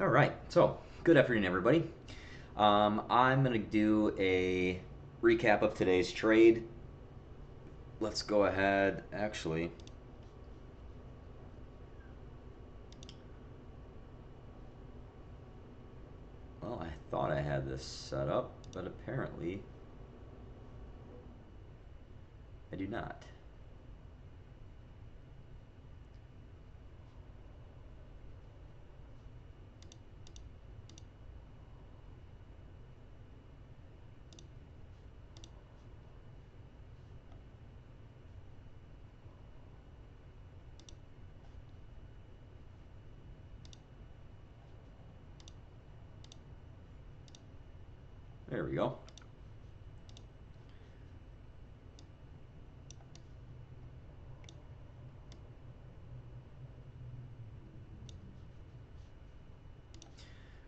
All right, so good afternoon, everybody. I'm going to do a recap of today's trade. Let's go ahead, actually. Well, I thought I had this set up, but apparently I do not. There we go.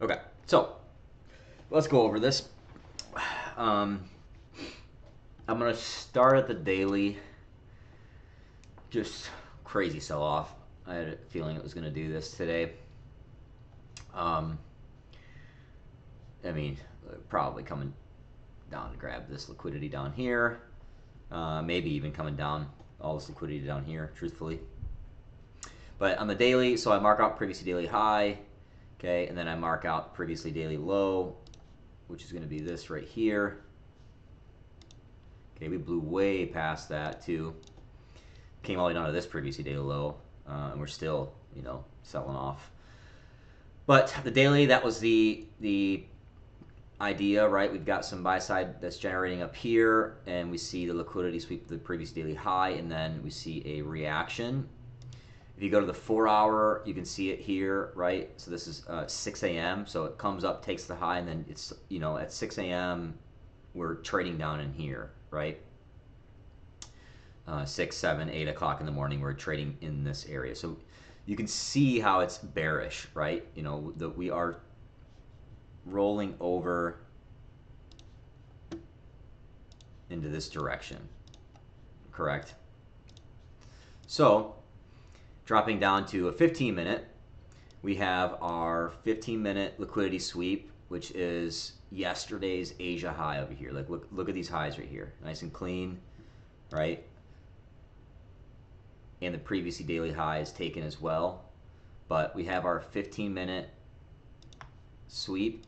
Okay, so let's go over this. I'm going to start at the daily. Just crazy sell off. I had a feeling it was going to do this today. Um, I mean, probably coming down to grab this liquidity down here. Maybe even coming down, all this liquidity down here, truthfully. But on the daily, so I mark out previously daily high, okay, and then I mark out previously daily low, which is going to be this right here. Okay, we blew way past that too. Came all the way down to this previously daily low, and we're still, selling off. But the daily, that was the idea, right? We've got some buy side that's generating up here, and we see the liquidity sweep the previous daily high, and then we see a reaction. If you go to the 4 hour, you can see it here, right? So this is 6 a.m. So it comes up, takes the high, and then it's, at 6 a.m. we're trading down in here, right? 6, 7, 8 o'clock in the morning, we're trading in this area. So you can see how it's bearish, right? That we are rolling over into this direction, correct? So dropping down to a 15-minute, we have our 15-minute liquidity sweep, which is yesterday's Asia high over here. Like look at these highs right here, nice and clean, right? And the previously daily high is taken as well. But we have our 15-minute sweep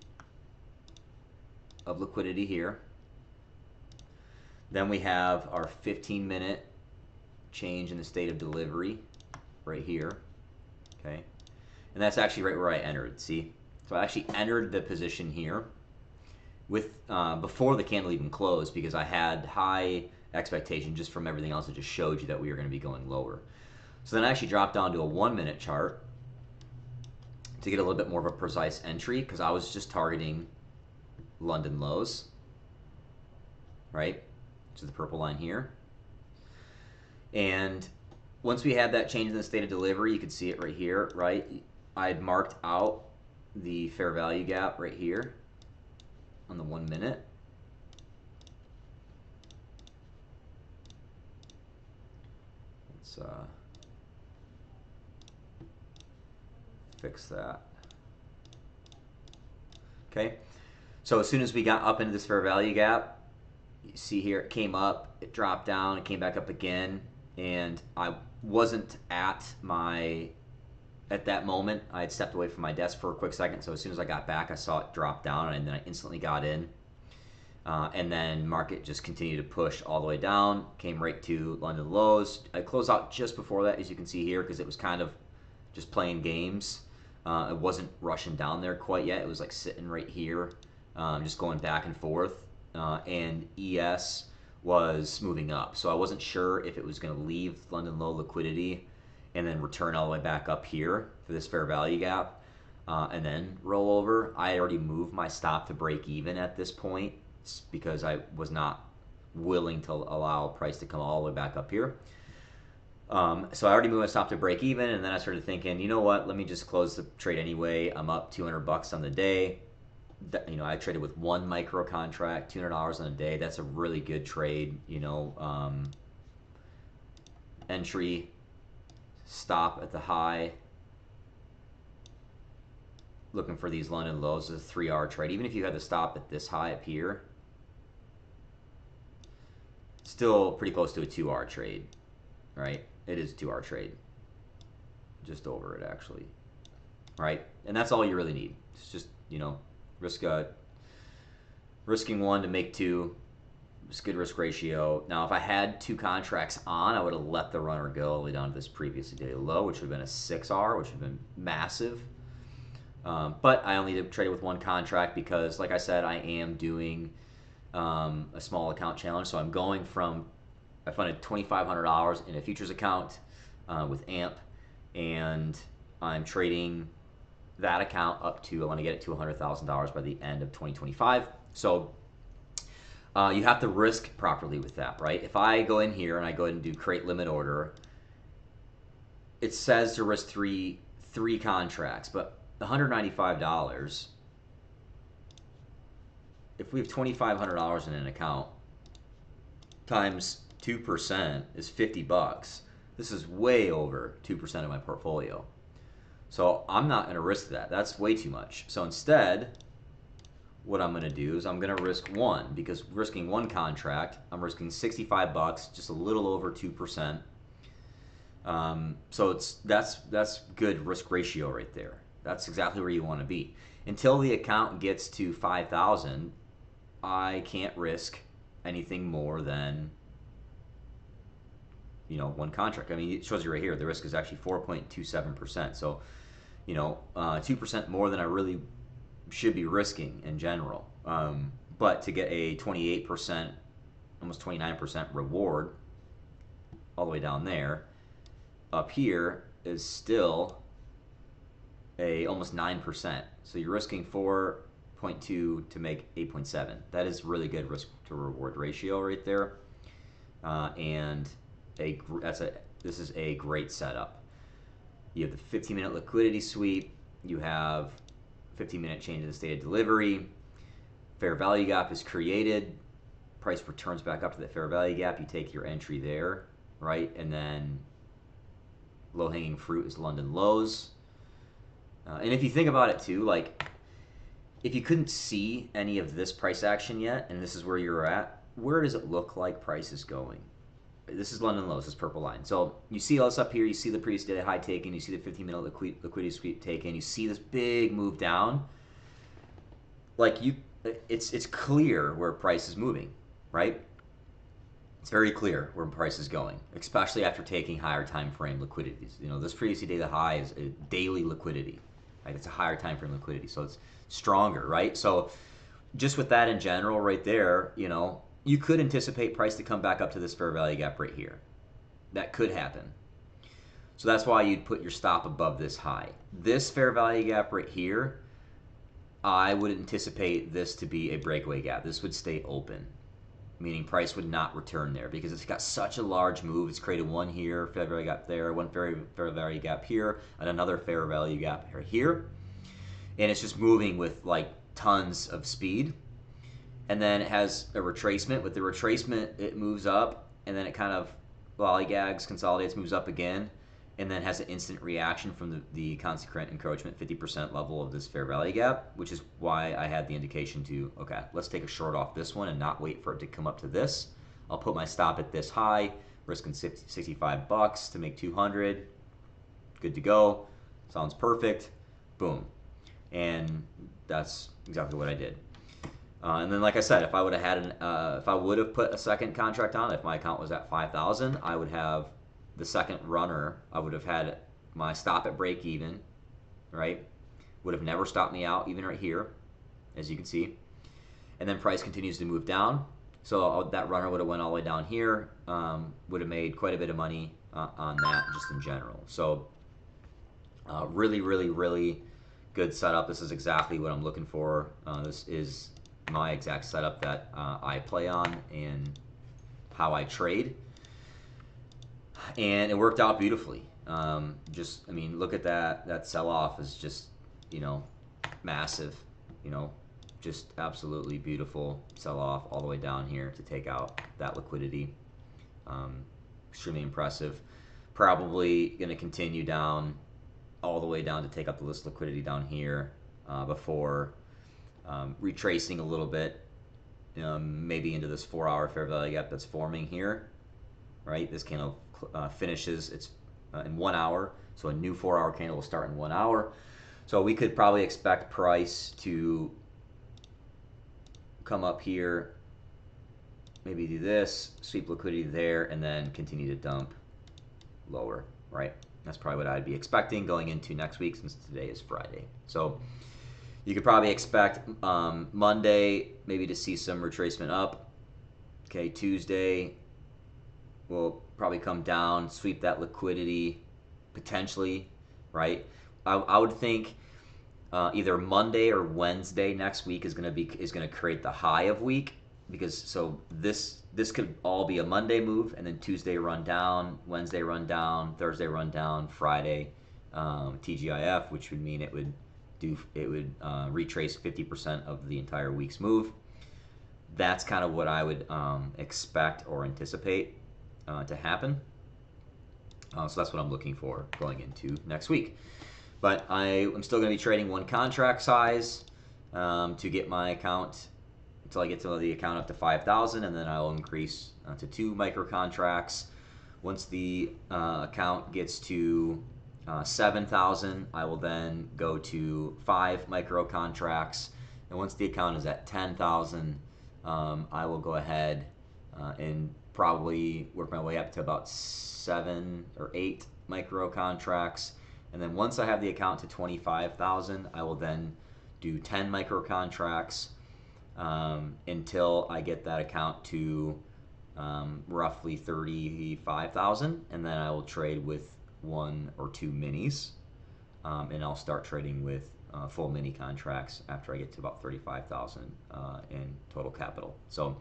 of liquidity here. Then we have our 15-minute change in the state of delivery right here, okay? And that's actually right where I entered, see? So I actually entered the position here with before the candle even closed because I had high expectation just from everything else that just showed you that we were going to be going lower. So then I actually dropped down to a 1-minute chart to get a little bit more of a precise entry because I was just targeting London lows, right? Which is the purple line here. And once we had that change in the state of delivery, you can see it right here, right? I had marked out the fair value gap right here on the 1 minute. Let's fix that. Okay, so as soon as we got up into this fair value gap, you see here it came up, it dropped down, it came back up again, and I wasn't at that moment. I had stepped away from my desk for a quick second, so as soon as I got back, I saw it drop down, and then I instantly got in. And then market just continued to push all the way down, came right to London lows. I closed out just before that, as you can see here, because it was kind of just playing games. It wasn't rushing down there quite yet. It was like sitting right here, just going back and forth. And ES was moving up. So I wasn't sure if it was going to leave London low liquidity and then return all the way back up here for this fair value gap and then roll over. I had already moved my stop to break even at this point because I was not willing to allow price to come all the way back up here. So I already moved my stop to break even, and then I started thinking, you know what, let me just close the trade anyway. I'm up $200 on the day. I traded with one micro contract, $200 on a day. That's a really good trade. Entry, stop at the high, looking for these London lows. Is a 3-hour trade. Even if you had to stop at this high up here, still pretty close to a 2-hour trade, right? It is a 2-hour trade, just over it actually, right? And that's all you really need. It's just, you know, risking one to make two. It's good risk ratio. Now, if I had 2 contracts on, I would have let the runner go all the way down to this previously daily low, which would have been a 6R, which would have been massive. But I only did trade it with 1 contract because, like I said, I am doing a small account challenge. So I'm going from, I funded $2,500 in a futures account with AMP, and I'm trading that account up to, I want to get it to $100,000 by the end of 2025. So you have to risk properly with that, right? If I go in here and I go ahead and do create limit order, it says to risk three contracts, but $195, if we have $2,500 in an account times 2% is $50. This is way over 2% of my portfolio. So I'm not going to risk that. That's way too much. So instead, what I'm going to do is I'm going to risk 1, because risking 1 contract, I'm risking $65, just a little over 2%. So that's good risk ratio right there. That's exactly where you want to be. Until the account gets to 5,000, I can't risk anything more than, you know, 1 contract. I mean, it shows you right here, the risk is actually 4.27%. So, you know, 2% more than I really should be risking in general. But to get a 28%, almost 29% reward all the way down there, up here is still a almost 9%. So you're risking 4.2 to make 8.7. That is really good risk to reward ratio right there. And this is a great setup. You have the 15-minute liquidity sweep. You have 15-minute change in the state of delivery. Fair value gap is created. Price returns back up to the fair value gap. You take your entry there, right? And then low-hanging fruit is London lows. And if you think about it too, like if you couldn't see any of this price action yet, and this is where you're at, where does it look like price is going? This is London lows, this purple line. So you see all this up here, you see the previous daily high taken, you see the 15-minute liquidity sweep taken, you see this big move down. Like it's clear where price is moving, right? It's very clear where price is going, especially after taking higher time frame liquidities. You know, this previously daily high is a daily liquidity, right? It's a higher time frame liquidity, so it's stronger, right? So just with that in general right there, you know, you could anticipate price to come back up to this fair value gap right here. That could happen. So that's why you'd put your stop above this high. This fair value gap right here, I would anticipate this to be a breakaway gap. This would stay open, meaning price would not return there because it's got such a large move. It's created one here, fair value gap there, one fair value gap here, and another fair value gap here. And it's just moving with like tons of speed. And then it has a retracement. With the retracement, it moves up, and then it kind of lollygags, consolidates, moves up again, and then has an instant reaction from the consequent encroachment 50% level of this fair value gap, which is why I had the indication to, okay, let's take a short off this one and not wait for it to come up to this. I'll put my stop at this high, risking $65 to make 200. Good to go. Sounds perfect. Boom. And that's exactly what I did. And then, like I said, if I would have had if I would have put a second contract on, if my account was at 5,000, I would have the second runner. I would have had my stop at break even, right? Would have never stopped me out, even right here, as you can see. And then price continues to move down, so that runner would have went all the way down here. Would have made quite a bit of money on that, just in general. So, really, really, really good setup. This is exactly what I'm looking for. This is my exact setup that I play on and how I trade, and it worked out beautifully. I mean, look at that sell-off is just, you know, massive, you know, just absolutely beautiful sell-off all the way down here to take out that liquidity. Extremely impressive. Probably going to continue down all the way down to take out the list liquidity down here. before retracing a little bit, maybe into this 4-hour fair value gap that's forming here, right? This candle finishes it's in 1 hour, so a new 4-hour candle will start in 1 hour. So we could probably expect price to come up here, maybe do this, sweep liquidity there, and then continue to dump lower, right? That's probably what I'd be expecting going into next week, since today is Friday. So you could probably expect Monday maybe to see some retracement up. Okay, Tuesday will probably come down, sweep that liquidity potentially, right? I would think either Monday or Wednesday next week is going to create the high of week, because so this could all be a Monday move, and then Tuesday run down, Wednesday run down, Thursday run down, Friday TGIF, which would mean it would retrace 50% of the entire week's move. That's kind of what I would expect or anticipate to happen. So that's what I'm looking for going into next week. But I'm still going to be trading one contract size to get my account until I get to the account up to 5,000, and then I will increase to 2 micro contracts. Once the account gets to 7,000, I will then go to 5 micro contracts, and once the account is at 10,000, I will go ahead and probably work my way up to about 7 or 8 micro contracts. And then once I have the account to 25,000, I will then do 10 micro contracts until I get that account to roughly 35,000, and then I will trade with 1 or 2 minis, and I'll start trading with full mini contracts after I get to about 35,000 in total capital. So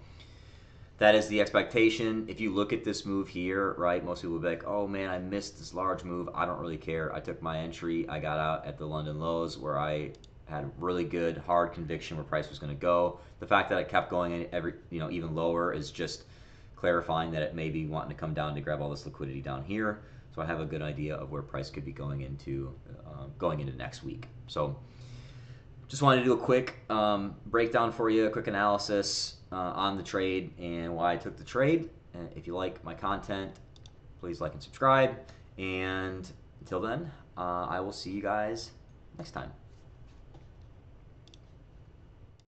that is the expectation. If you look at this move here, right, most people will be like, oh man, I missed this large move. I don't really care. I took my entry. I got out at the London lows where I had really good, hard conviction where price was going to go. The fact that it kept going even lower is just clarifying that it may be wanting to come down to grab all this liquidity down here. So I have a good idea of where price could be going into next week. So just wanted to do a quick breakdown for you, a quick analysis on the trade and why I took the trade. And if you like my content, please like and subscribe. And until then, I will see you guys next time.